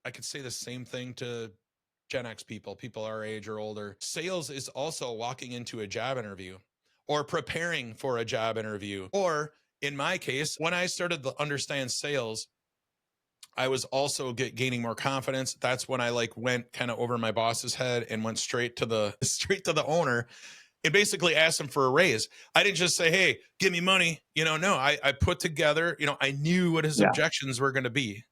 I could say the same thing to Gen X people our age or older. Sales is also walking into a job interview or preparing for a job interview. Or in my case, when I started to understand sales, I was also gaining more confidence. That's when I like went kind of over my boss's head and went straight to the straight to the owner and basically asked him for a raise. I didn't just say, "Hey, give me money." No, I put together, I knew what his Yeah. objections were going to be,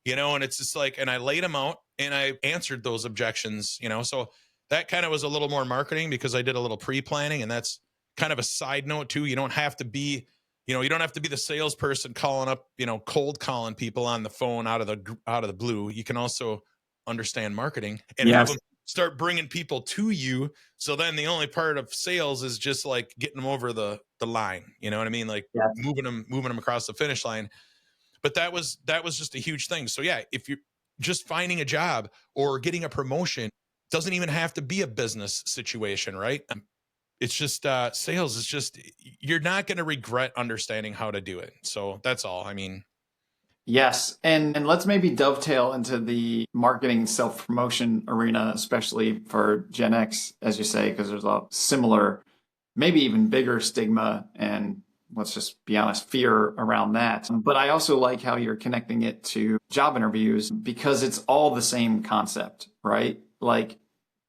and it's just like, and I laid them out and I answered those objections, so that kind of was a little more marketing because I did a little pre-planning. And that's kind of a side note too. You don't have to be, you don't have to be the salesperson calling up, cold calling people on the phone out of the blue. You can also understand marketing and have Yes. them start bringing people to you. So then the only part of sales is just like getting them over the line. You know what I mean? Like Yes. moving them across the finish line. But that was just a huge thing. So yeah, if you're just finding a job or getting a promotion, doesn't even have to be a business situation, right? It's just sales. It's just, you're not going to regret understanding how to do it. So that's all. I mean, Yes. And let's maybe dovetail into the marketing and self-promotion arena, especially for Gen X, as you say, because there's a similar, maybe even bigger stigma and, let's just be honest, fear around that. But I also like how you're connecting it to job interviews because it's all the same concept, right? Like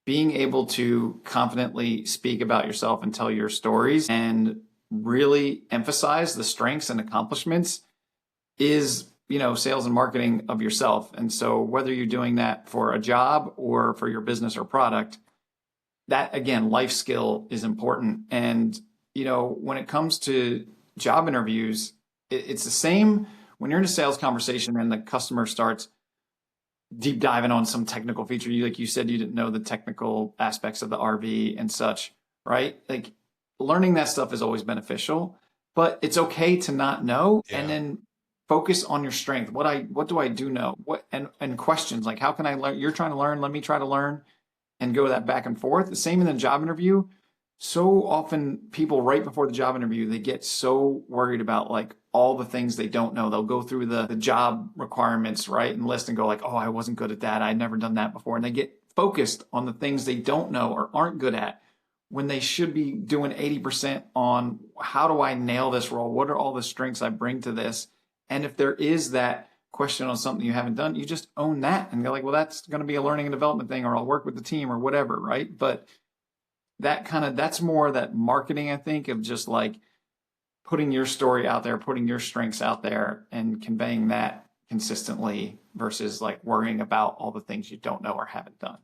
being able to confidently speak about yourself and tell your stories and really emphasize the strengths and accomplishments is, sales and marketing of yourself. And so whether you're doing that for a job or for your business or product, that again, life skill is important. And, when it comes to job interviews, it's the same when you're in a sales conversation and the customer starts deep diving on some technical feature. Like you said, you didn't know the technical aspects of the RV and such, right? Like learning that stuff is always beneficial, but it's okay to not know and yeah, then focus on your strength. What do I do know? And questions like, how can I learn? You're trying to learn, let me try to learn, and go that back and forth. The same in the job interview. So often people right before the job interview, they get so worried about like all the things they don't know. They'll go through the job requirements, right? And list and go like, oh, I wasn't good at that. I'd never done that before. And they get focused on the things they don't know or aren't good at when they should be doing 80% on how do I nail this role? What are all the strengths I bring to this? And if there is that question on something you haven't done, you just own that and go like, well, that's going to be a learning and development thing, or I'll work with the team or whatever, right? But that's more that marketing, I think, of just like putting your story out there, putting your strengths out there and conveying that consistently versus like worrying about all the things you don't know or haven't done.